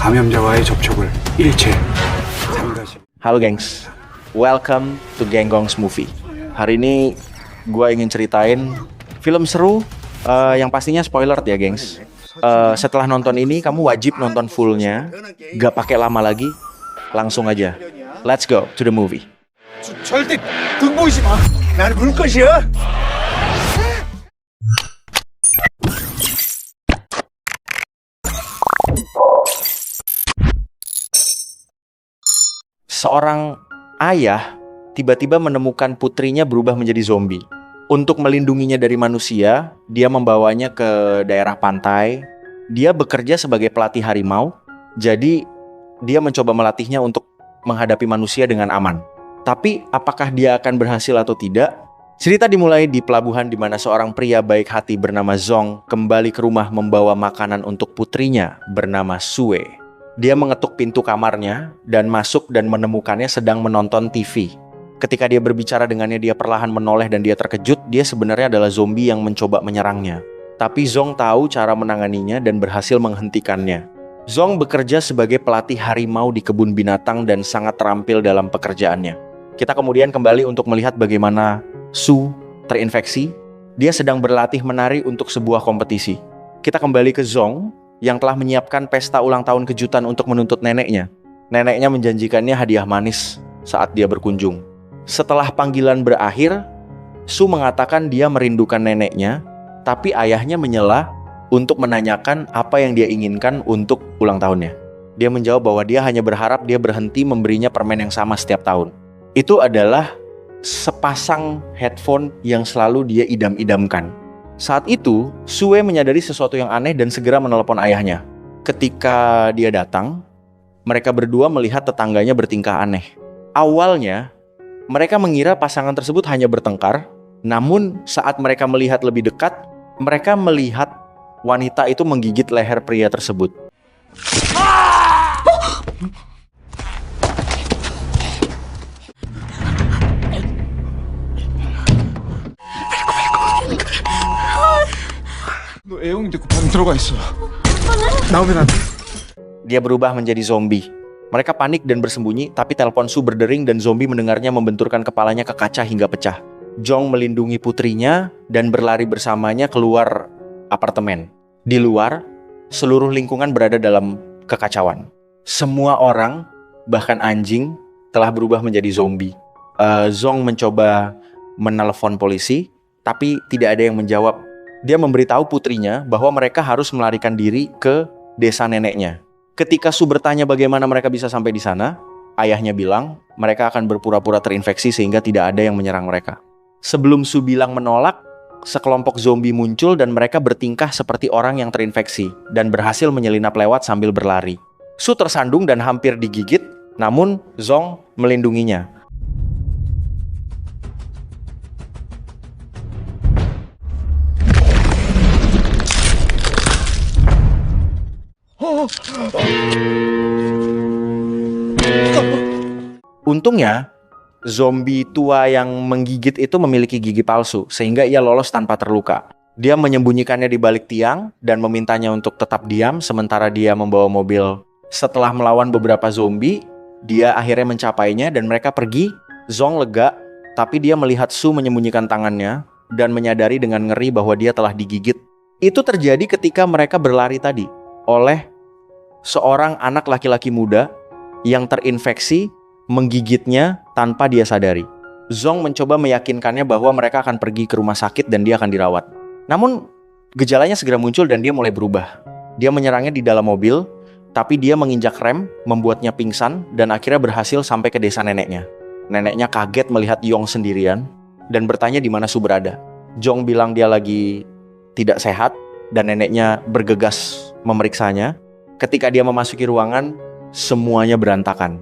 감염자와의 접촉을 일체 삼가시. Halo gengs, welcome to Genggongs Movie. Hari ini gue ingin ceritain film seru yang pastinya spoiler ya gengs. Setelah nonton ini kamu wajib nonton fullnya, gak pakai lama lagi, langsung aja. Let's go to the movie. 절대 등 보이지 마. 나는 물 것이야. Seorang ayah tiba-tiba menemukan putrinya berubah menjadi zombie. Untuk melindunginya dari manusia, dia membawanya ke daerah pantai. Dia bekerja sebagai pelatih harimau, jadi dia mencoba melatihnya untuk menghadapi manusia dengan aman. Tapi apakah dia akan berhasil atau tidak? Cerita dimulai di pelabuhan di mana seorang pria baik hati bernama Zong kembali ke rumah membawa makanan untuk putrinya bernama Sue. Dia mengetuk pintu kamarnya dan masuk dan menemukannya sedang menonton TV. Ketika dia berbicara dengannya, dia perlahan menoleh dan dia terkejut. Dia sebenarnya adalah zombie yang mencoba menyerangnya. Tapi Zong tahu cara menanganinya dan berhasil menghentikannya. Zong bekerja sebagai pelatih harimau di kebun binatang dan sangat terampil dalam pekerjaannya. Kita kemudian kembali untuk melihat bagaimana Su terinfeksi. Dia sedang berlatih menari untuk sebuah kompetisi. Kita kembali ke Zong yang telah menyiapkan pesta ulang tahun kejutan untuk menuntut neneknya. Neneknya menjanjikannya hadiah manis saat dia berkunjung. Setelah panggilan berakhir, Su mengatakan dia merindukan neneknya, tapi ayahnya menyela untuk menanyakan apa yang dia inginkan untuk ulang tahunnya. Dia menjawab bahwa dia hanya berharap dia berhenti memberinya permen yang sama setiap tahun. Itu adalah sepasang headphone yang selalu dia idam-idamkan. Saat itu, Sue menyadari sesuatu yang aneh dan segera menelepon ayahnya. Ketika dia datang, mereka berdua melihat tetangganya bertingkah aneh. Awalnya, mereka mengira pasangan tersebut hanya bertengkar, namun saat mereka melihat lebih dekat, mereka melihat wanita itu menggigit leher pria tersebut. 너 애용인데 그 방 들어가 있어. 나오면 안 돼. Dia berubah menjadi zombie. Mereka panik dan bersembunyi, tapi telepon Su berdering dan zombie mendengarnya membenturkan kepalanya ke kaca hingga pecah. Zong melindungi putrinya dan berlari bersamanya keluar apartemen. Di luar, seluruh lingkungan berada dalam kekacauan. Semua orang, bahkan anjing, telah berubah menjadi zombie. Zong mencoba menelepon polisi, tapi tidak ada yang menjawab. Dia memberitahu putrinya bahwa mereka harus melarikan diri ke desa neneknya. Ketika Su bertanya bagaimana mereka bisa sampai di sana, ayahnya bilang mereka akan berpura-pura terinfeksi sehingga tidak ada yang menyerang mereka. Sebelum Su bilang menolak, sekelompok zombie muncul dan mereka bertingkah seperti orang yang terinfeksi dan berhasil menyelinap lewat sambil berlari. Su tersandung dan hampir digigit, namun Zong melindunginya. Untungnya, zombie tua yang menggigit itu memiliki gigi palsu, sehingga ia lolos tanpa terluka. Dia menyembunyikannya di balik tiang dan memintanya untuk tetap diam sementara dia membawa mobil. Setelah melawan beberapa zombie, dia akhirnya mencapainya dan mereka pergi. Zong lega, tapi dia melihat Su menyembunyikan tangannya dan menyadari dengan ngeri bahwa dia telah digigit. Itu terjadi ketika mereka berlari tadi oleh seorang anak laki-laki muda yang terinfeksi menggigitnya tanpa dia sadari. Zong mencoba meyakinkannya bahwa mereka akan pergi ke rumah sakit dan dia akan dirawat. Namun, gejalanya segera muncul dan dia mulai berubah. Dia menyerangnya di dalam mobil, tapi dia menginjak rem, membuatnya pingsan dan akhirnya berhasil sampai ke desa neneknya. Neneknya kaget melihat Yong sendirian dan bertanya di mana Su berada. Zong bilang dia lagi tidak sehat dan neneknya bergegas memeriksanya. Ketika dia memasuki ruangan, semuanya berantakan.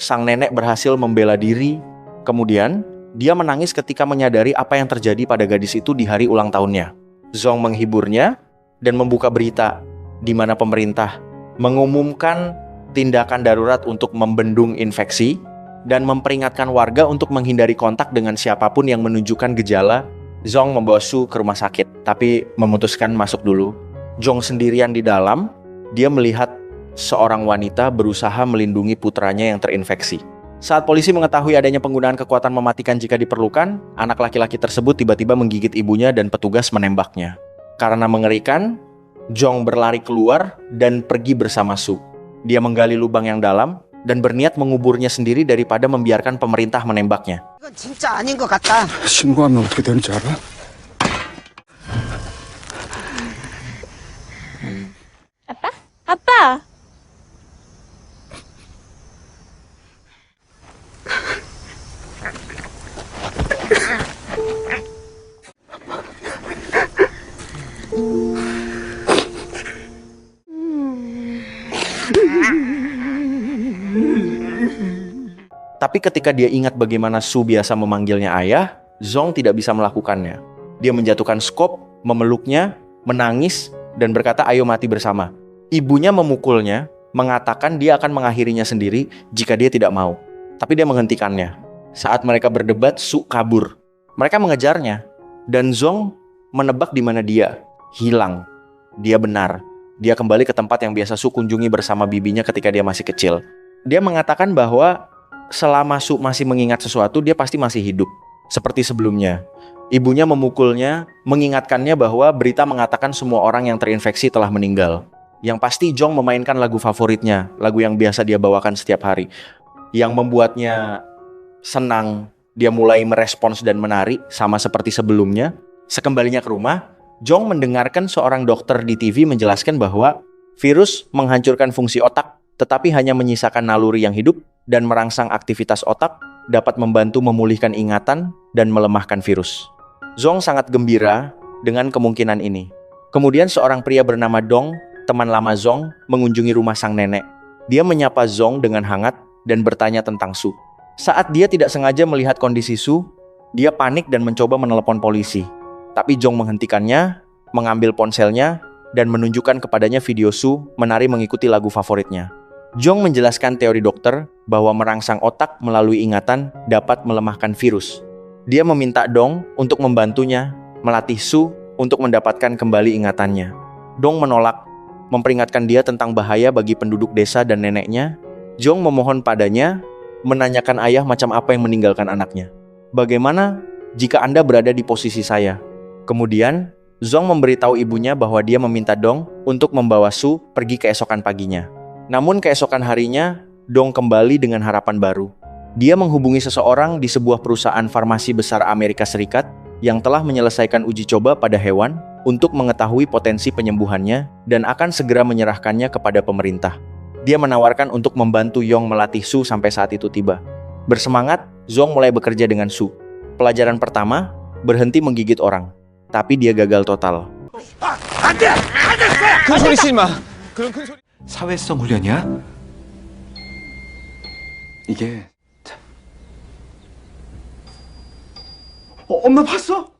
Sang nenek berhasil membela diri. Kemudian, dia menangis ketika menyadari apa yang terjadi pada gadis itu di hari ulang tahunnya. Zong menghiburnya dan membuka berita di mana pemerintah mengumumkan tindakan darurat untuk membendung infeksi, dan memperingatkan warga untuk menghindari kontak dengan siapapun yang menunjukkan gejala. Zong membawa Su ke rumah sakit, tapi memutuskan masuk dulu. Jong sendirian di dalam, dia melihat seorang wanita berusaha melindungi putranya yang terinfeksi. Saat polisi mengetahui adanya penggunaan kekuatan mematikan jika diperlukan, anak laki-laki tersebut tiba-tiba menggigit ibunya dan petugas menembaknya. Karena mengerikan, Jong berlari keluar dan pergi bersama Su. Dia menggali lubang yang dalam dan berniat menguburnya sendiri daripada membiarkan pemerintah menembaknya. 이건 진짜 아닌 것 같다. 신고하면 어떻게 되는지 알아? 아빠! Tapi ketika dia ingat bagaimana Su biasa memanggilnya ayah, Zong tidak bisa melakukannya. Dia menjatuhkan skop, memeluknya, menangis, dan berkata ayo mati bersama. Ibunya memukulnya, mengatakan dia akan mengakhirinya sendiri jika dia tidak mau. Tapi dia menghentikannya. Saat mereka berdebat, Su kabur. Mereka mengejarnya, dan Zong menebak di mana dia. Hilang. Dia benar. Dia kembali ke tempat yang biasa Su kunjungi bersama bibinya ketika dia masih kecil. Dia mengatakan bahwa selama Su masih mengingat sesuatu, dia pasti masih hidup. Seperti sebelumnya. Ibunya memukulnya, mengingatkannya bahwa berita mengatakan semua orang yang terinfeksi telah meninggal. Yang pasti Jong memainkan lagu favoritnya, lagu yang biasa dia bawakan setiap hari. Yang membuatnya senang, dia mulai merespons dan menari, sama seperti sebelumnya. Sekembalinya ke rumah, Jong mendengarkan seorang dokter di TV menjelaskan bahwa virus menghancurkan fungsi otak, tetapi hanya menyisakan naluri yang hidup dan merangsang aktivitas otak, dapat membantu memulihkan ingatan dan melemahkan virus. Zong sangat gembira dengan kemungkinan ini. Kemudian seorang pria bernama Dong, teman lama Zong, mengunjungi rumah sang nenek. Dia menyapa Zong dengan hangat dan bertanya tentang Su. Saat dia tidak sengaja melihat kondisi Su, dia panik dan mencoba menelepon polisi. Tapi Zong menghentikannya, mengambil ponselnya, dan menunjukkan kepadanya video Su menari mengikuti lagu favoritnya. Zong menjelaskan teori dokter bahwa merangsang otak melalui ingatan dapat melemahkan virus. Dia meminta Dong untuk membantunya melatih Su untuk mendapatkan kembali ingatannya. Dong menolak, memperingatkan dia tentang bahaya bagi penduduk desa dan neneknya. Zong memohon padanya, menanyakan ayah macam apa yang meninggalkan anaknya. Bagaimana jika Anda berada di posisi saya? Kemudian, Zong memberitahu ibunya bahwa dia meminta Dong untuk membawa Su pergi keesokan paginya. Namun keesokan harinya, Dong kembali dengan harapan baru. Dia menghubungi seseorang di sebuah perusahaan farmasi besar Amerika Serikat yang telah menyelesaikan uji coba pada hewan untuk mengetahui potensi penyembuhannya dan akan segera menyerahkannya kepada pemerintah. Dia menawarkan untuk membantu Yong melatih Su sampai saat itu tiba. Bersemangat, Zong mulai bekerja dengan Su. Pelajaran pertama, berhenti menggigit orang. Tapi dia gagal total. 큰 소리 치지 마. 그런 큰 소리. 사회성 훈련이야? 이게 엄마 봤어?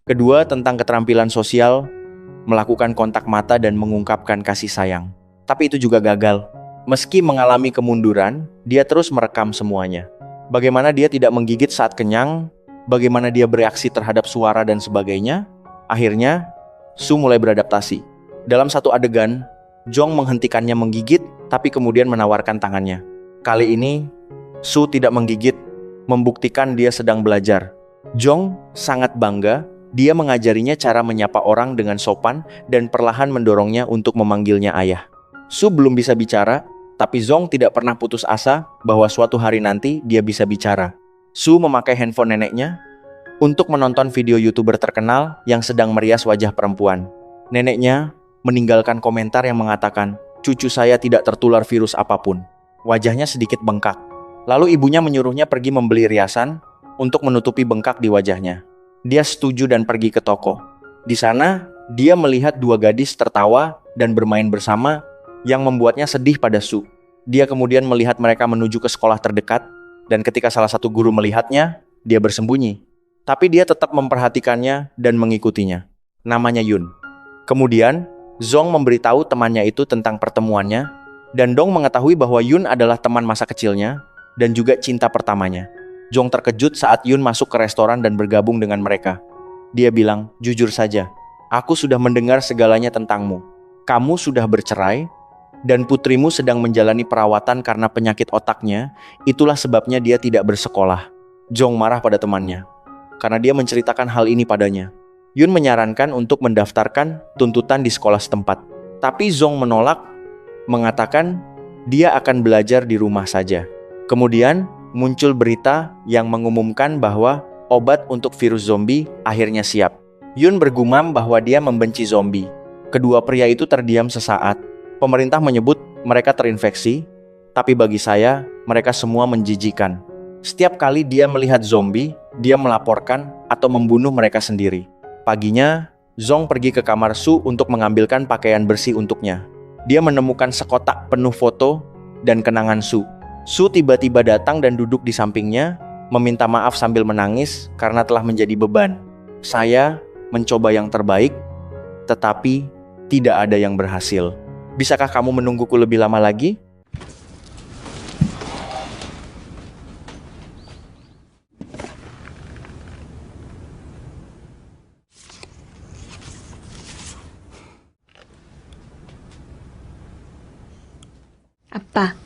Kedua, tentang keterampilan sosial, melakukan kontak mata dan mengungkapkan kasih sayang. Tapi itu juga gagal. Meski mengalami kemunduran, dia terus merekam semuanya. Bagaimana dia tidak menggigit saat kenyang, bagaimana dia bereaksi terhadap suara dan sebagainya. Akhirnya, Su mulai beradaptasi. Dalam satu adegan, Zong menghentikannya menggigit, tapi kemudian menawarkan tangannya. Kali ini, Su tidak menggigit, membuktikan dia sedang belajar. Zong sangat bangga, dia mengajarinya cara menyapa orang dengan sopan dan perlahan mendorongnya untuk memanggilnya ayah. Su belum bisa bicara, tapi Zong tidak pernah putus asa bahwa suatu hari nanti dia bisa bicara. Su memakai handphone neneknya untuk menonton video YouTuber terkenal yang sedang merias wajah perempuan. Neneknya meninggalkan komentar yang mengatakan, "Cucu saya tidak tertular virus apapun." Wajahnya sedikit bengkak. Lalu ibunya menyuruhnya pergi membeli riasan untuk menutupi bengkak di wajahnya. Dia setuju dan pergi ke toko. Di sana, dia melihat dua gadis tertawa dan bermain bersama yang membuatnya sedih pada Su. Dia kemudian melihat mereka menuju ke sekolah terdekat, dan ketika salah satu guru melihatnya, dia bersembunyi. Tapi dia tetap memperhatikannya dan mengikutinya. Namanya Yun. Kemudian, Zong memberitahu temannya itu tentang pertemuannya, dan Dong mengetahui bahwa Yun adalah teman masa kecilnya dan juga cinta pertamanya. Jong terkejut saat Yun masuk ke restoran dan bergabung dengan mereka. Dia bilang, "Jujur saja, aku sudah mendengar segalanya tentangmu. Kamu sudah bercerai, dan putrimu sedang menjalani perawatan karena penyakit otaknya. Itulah sebabnya dia tidak bersekolah." Jong marah pada temannya, karena dia menceritakan hal ini padanya. Yun menyarankan untuk mendaftarkan tuntutan di sekolah setempat. Tapi Zong menolak, mengatakan dia akan belajar di rumah saja. Kemudian muncul berita yang mengumumkan bahwa obat untuk virus zombie akhirnya siap. Yun bergumam bahwa dia membenci zombie. Kedua pria itu terdiam sesaat. Pemerintah menyebut mereka terinfeksi, tapi bagi saya, mereka semua menjijikan. Setiap kali dia melihat zombie, dia melaporkan atau membunuh mereka sendiri. Paginya, Zong pergi ke kamar Su untuk mengambilkan pakaian bersih untuknya. Dia menemukan sekotak penuh foto dan kenangan Su. Su tiba-tiba datang dan duduk di sampingnya, meminta maaf sambil menangis karena telah menjadi beban. "Saya mencoba yang terbaik, tetapi tidak ada yang berhasil. Bisakah kamu menungguku lebih lama lagi?" 아빠,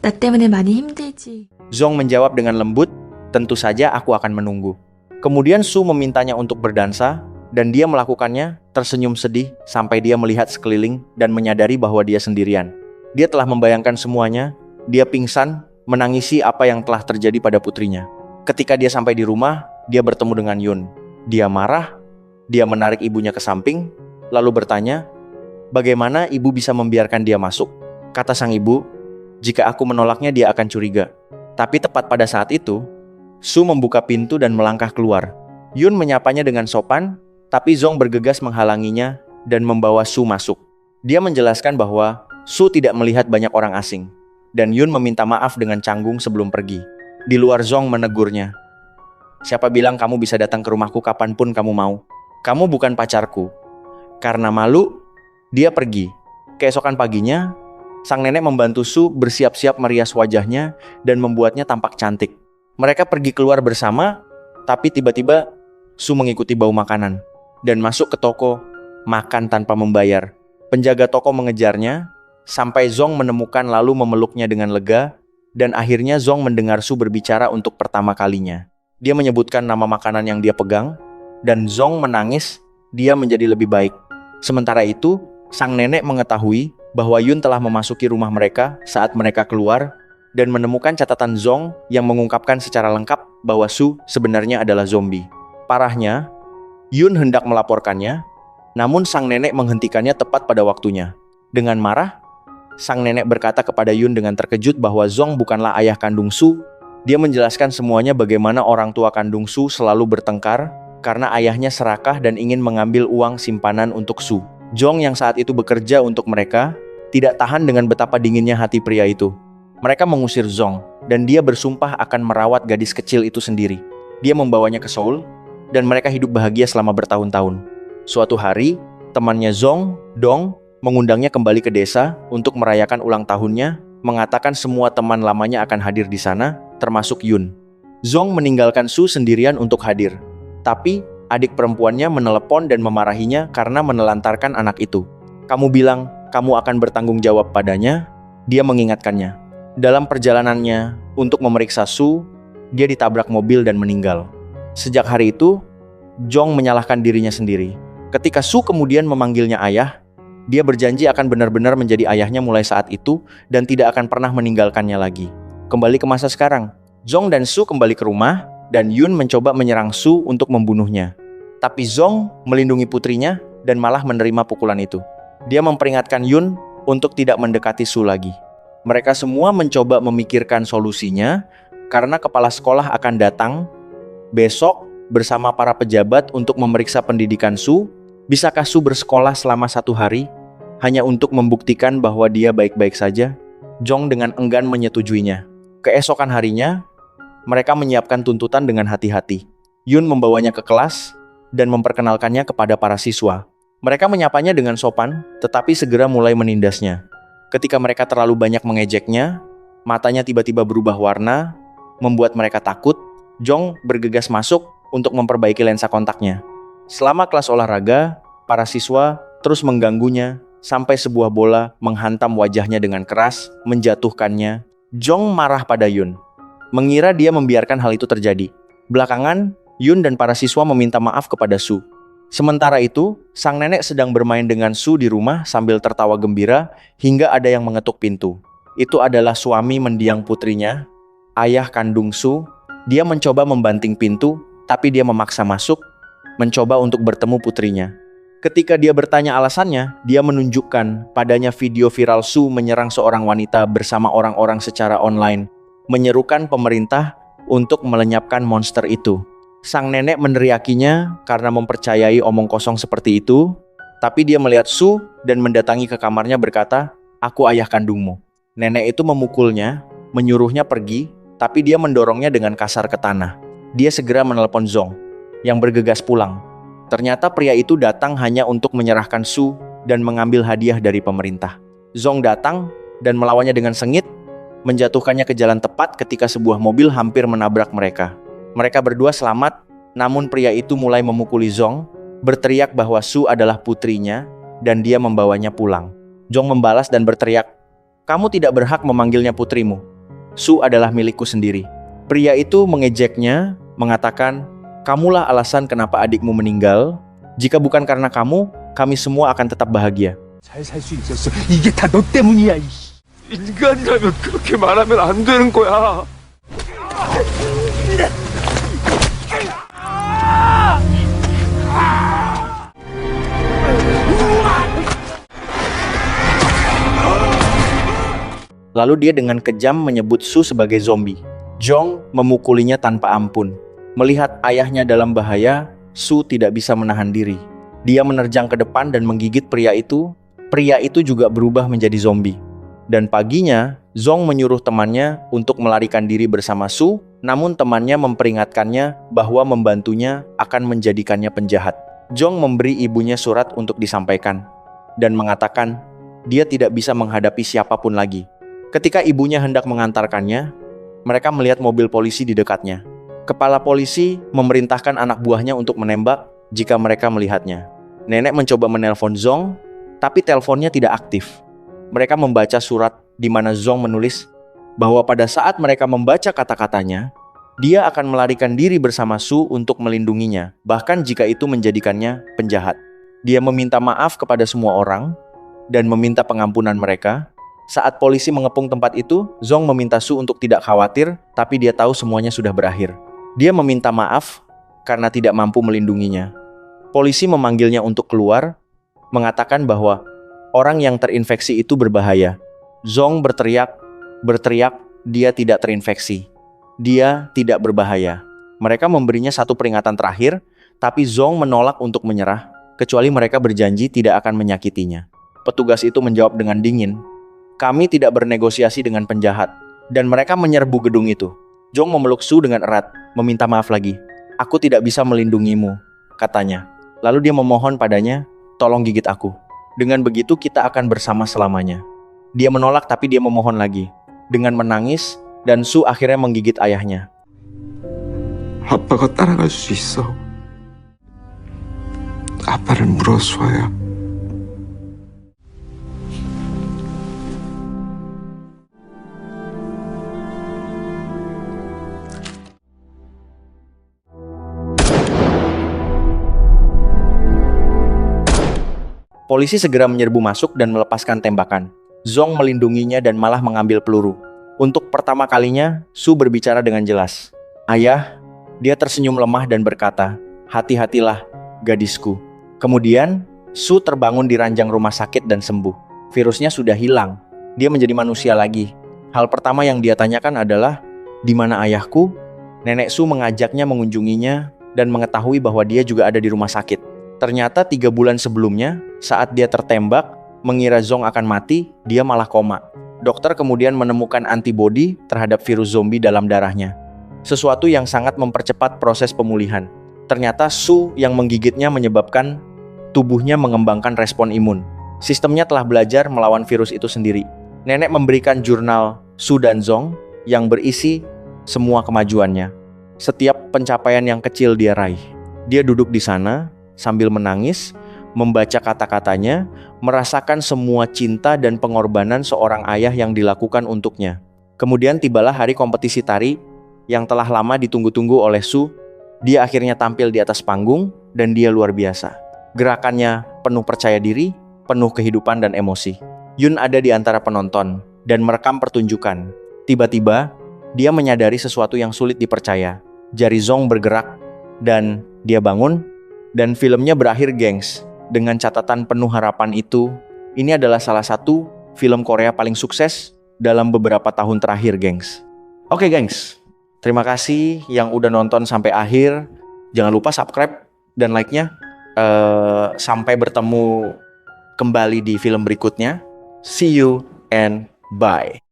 나 때문에 많이 힘들지. Zong menjawab dengan lembut, "Tentu saja aku akan menunggu." Kemudian Su memintanya untuk berdansa, dan dia melakukannya tersenyum sedih sampai dia melihat sekeliling dan menyadari bahwa dia sendirian. Dia telah membayangkan semuanya, dia pingsan, menangisi apa yang telah terjadi pada putrinya. Ketika dia sampai di rumah, dia bertemu dengan Yun. Dia marah, dia menarik ibunya ke samping, lalu bertanya, "Bagaimana ibu bisa membiarkan dia masuk?" Kata sang ibu, "Jika aku menolaknya dia akan curiga." Tapi tepat pada saat itu, Su membuka pintu dan melangkah keluar. Yun menyapanya dengan sopan, tapi Zong bergegas menghalanginya dan membawa Su masuk. Dia menjelaskan bahwa Su tidak melihat banyak orang asing, dan Yun meminta maaf dengan canggung sebelum pergi. Di luar, Zong menegurnya, "Siapa bilang kamu bisa datang ke rumahku kapanpun kamu mau? Kamu bukan pacarku." Karena malu, dia pergi. Keesokan paginya, sang nenek membantu Su bersiap-siap merias wajahnya dan membuatnya tampak cantik. Mereka pergi keluar bersama, tapi tiba-tiba Su mengikuti bau makanan dan masuk ke toko, makan tanpa membayar. Penjaga toko mengejarnya, sampai Zong menemukan lalu memeluknya dengan lega, dan akhirnya Zong mendengar Su berbicara untuk pertama kalinya. Dia menyebutkan nama makanan yang dia pegang, dan Zong menangis, dia menjadi lebih baik. Sementara itu, sang nenek mengetahui bahwa Yun telah memasuki rumah mereka saat mereka keluar dan menemukan catatan Zong yang mengungkapkan secara lengkap bahwa Su sebenarnya adalah zombie. Parahnya, Yun hendak melaporkannya, namun sang nenek menghentikannya tepat pada waktunya. Dengan marah, sang nenek berkata kepada Yun dengan terkejut bahwa Zong bukanlah ayah kandung Su. Dia menjelaskan semuanya bagaimana orang tua kandung Su selalu bertengkar karena ayahnya serakah dan ingin mengambil uang simpanan untuk Su. Zong yang saat itu bekerja untuk mereka tidak tahan dengan betapa dinginnya hati pria itu. Mereka mengusir Zong, dan dia bersumpah akan merawat gadis kecil itu sendiri. Dia membawanya ke Seoul, dan mereka hidup bahagia selama bertahun-tahun. Suatu hari, temannya Zong, Dong, mengundangnya kembali ke desa untuk merayakan ulang tahunnya, mengatakan semua teman lamanya akan hadir di sana, termasuk Yun. Zong meninggalkan Su sendirian untuk hadir, tapi adik perempuannya menelepon dan memarahinya karena menelantarkan anak itu. "Kamu bilang kamu akan bertanggung jawab padanya?" Dia mengingatkannya. Dalam perjalanannya untuk memeriksa Su, dia ditabrak mobil dan meninggal. Sejak hari itu, Zong menyalahkan dirinya sendiri. Ketika Su kemudian memanggilnya ayah, dia berjanji akan benar-benar menjadi ayahnya mulai saat itu dan tidak akan pernah meninggalkannya lagi. Kembali ke masa sekarang, Zong dan Su kembali ke rumah, dan Yun mencoba menyerang Su untuk membunuhnya. Tapi Zong melindungi putrinya dan malah menerima pukulan itu. Dia memperingatkan Yun untuk tidak mendekati Su lagi. Mereka semua mencoba memikirkan solusinya karena kepala sekolah akan datang besok bersama para pejabat untuk memeriksa pendidikan Su. Bisakah Su bersekolah selama 1 hari hanya untuk membuktikan bahwa dia baik-baik saja? Zong dengan enggan menyetujuinya. Keesokan harinya, mereka menyiapkan tuntutan dengan hati-hati. Yun membawanya ke kelas dan memperkenalkannya kepada para siswa. Mereka menyapanya dengan sopan, tetapi segera mulai menindasnya. Ketika mereka terlalu banyak mengejeknya, matanya tiba-tiba berubah warna, membuat mereka takut. Jong bergegas masuk untuk memperbaiki lensa kontaknya. Selama kelas olahraga, para siswa terus mengganggunya sampai sebuah bola menghantam wajahnya dengan keras, menjatuhkannya. Jong marah pada Yun, mengira dia membiarkan hal itu terjadi. Belakangan, Yun dan para siswa meminta maaf kepada Su. Sementara itu, sang nenek sedang bermain dengan Su di rumah sambil tertawa gembira hingga ada yang mengetuk pintu. Itu adalah suami mendiang putrinya, ayah kandung Su. Dia mencoba membanting pintu, tapi dia memaksa masuk, mencoba untuk bertemu putrinya. Ketika dia bertanya alasannya, dia menunjukkan padanya video viral Su menyerang seorang wanita bersama orang-orang secara online, menyerukan pemerintah untuk melenyapkan monster itu. Sang nenek meneriakinya karena mempercayai omong kosong seperti itu, tapi dia melihat Su dan mendatangi ke kamarnya berkata, "Aku ayah kandungmu." Nenek itu memukulnya, menyuruhnya pergi, tapi dia mendorongnya dengan kasar ke tanah. Dia segera menelepon Zong, yang bergegas pulang. Ternyata pria itu datang hanya untuk menyerahkan Su dan mengambil hadiah dari pemerintah. Zong datang dan melawannya dengan sengit, menjatuhkannya ke jalan tepat ketika sebuah mobil hampir menabrak mereka. Mereka berdua selamat, namun pria itu mulai memukuli Zong, berteriak bahwa Su adalah putrinya dan dia membawanya pulang. Zong membalas dan berteriak, "Kamu tidak berhak memanggilnya putrimu. Su adalah milikku sendiri." Pria itu mengejeknya, mengatakan, "Kamulah alasan kenapa adikmu meninggal. Jika bukan karena kamu, kami semua akan tetap bahagia." 잘 살 수 있었어. 이게 다 너 때문이야. 인간이라면 그렇게 말하면 안 되는 거야. Lalu dia dengan kejam menyebut Su sebagai zombie. Jong memukulinya tanpa ampun. Melihat ayahnya dalam bahaya, Su tidak bisa menahan diri. Dia menerjang ke depan dan menggigit pria itu. Pria itu juga berubah menjadi zombie. Dan paginya, Zong menyuruh temannya untuk melarikan diri bersama Su, namun temannya memperingatkannya bahwa membantunya akan menjadikannya penjahat. Zong memberi ibunya surat untuk disampaikan, dan mengatakan dia tidak bisa menghadapi siapapun lagi. Ketika ibunya hendak mengantarkannya, mereka melihat mobil polisi di dekatnya. Kepala polisi memerintahkan anak buahnya untuk menembak jika mereka melihatnya. Nenek mencoba menelpon Zong, tapi teleponnya tidak aktif. Mereka membaca surat di mana Zong menulis bahwa pada saat mereka membaca kata-katanya, dia akan melarikan diri bersama Su untuk melindunginya, bahkan jika itu menjadikannya penjahat. Dia meminta maaf kepada semua orang dan meminta pengampunan mereka. Saat polisi mengepung tempat itu, Zong meminta Su untuk tidak khawatir, tapi dia tahu semuanya sudah berakhir. Dia meminta maaf karena tidak mampu melindunginya. Polisi memanggilnya untuk keluar, mengatakan bahwa orang yang terinfeksi itu berbahaya. Zong berteriak, dia tidak terinfeksi. Dia tidak berbahaya. Mereka memberinya satu peringatan terakhir, tapi Zong menolak untuk menyerah, kecuali mereka berjanji tidak akan menyakitinya. Petugas itu menjawab dengan dingin, "Kami tidak bernegosiasi dengan penjahat." Dan mereka menyerbu gedung itu. Zong memeluk Su dengan erat, meminta maaf lagi. "Aku tidak bisa melindungimu," katanya. Lalu dia memohon padanya, "Tolong gigit aku. Dengan begitu kita akan bersama selamanya." Dia menolak tapi dia memohon lagi. Dengan menangis, dan Su akhirnya menggigit ayahnya. 아빠가 따라갈 수 있어. 아빠를 물어줘야. Polisi segera menyerbu masuk dan melepaskan tembakan. Zong melindunginya dan malah mengambil peluru. Untuk pertama kalinya, Su berbicara dengan jelas. "Ayah," dia tersenyum lemah dan berkata, "Hati-hatilah, gadisku." Kemudian, Su terbangun di ranjang rumah sakit dan sembuh. Virusnya sudah hilang. Dia menjadi manusia lagi. Hal pertama yang dia tanyakan adalah, "Di mana ayahku?" Nenek Su mengajaknya mengunjunginya dan mengetahui bahwa dia juga ada di rumah sakit. Ternyata 3 bulan sebelumnya, saat dia tertembak, mengira Zong akan mati, dia malah koma. Dokter kemudian menemukan antibodi terhadap virus zombie dalam darahnya. Sesuatu yang sangat mempercepat proses pemulihan. Ternyata Su yang menggigitnya menyebabkan tubuhnya mengembangkan respon imun. Sistemnya telah belajar melawan virus itu sendiri. Nenek memberikan jurnal Su dan Zong yang berisi semua kemajuannya. Setiap pencapaian yang kecil dia raih. Dia duduk di sana sambil menangis, membaca kata-katanya, merasakan semua cinta dan pengorbanan seorang ayah yang dilakukan untuknya. Kemudian tibalah hari kompetisi tari yang telah lama ditunggu-tunggu oleh Su. Dia akhirnya tampil di atas panggung dan dia luar biasa. Gerakannya penuh percaya diri, penuh kehidupan dan emosi. Yun ada di antara penonton dan merekam pertunjukan. Tiba-tiba, dia menyadari sesuatu yang sulit dipercaya. Jari Zong bergerak dan dia bangun dan filmnya berakhir, gengs. Dengan catatan penuh harapan itu, ini adalah salah satu film Korea paling sukses dalam beberapa tahun terakhir, gengs. Oke, gengs. Terima kasih yang udah nonton sampai akhir. Jangan lupa subscribe dan like-nya. Sampai bertemu kembali di film berikutnya. See you and bye.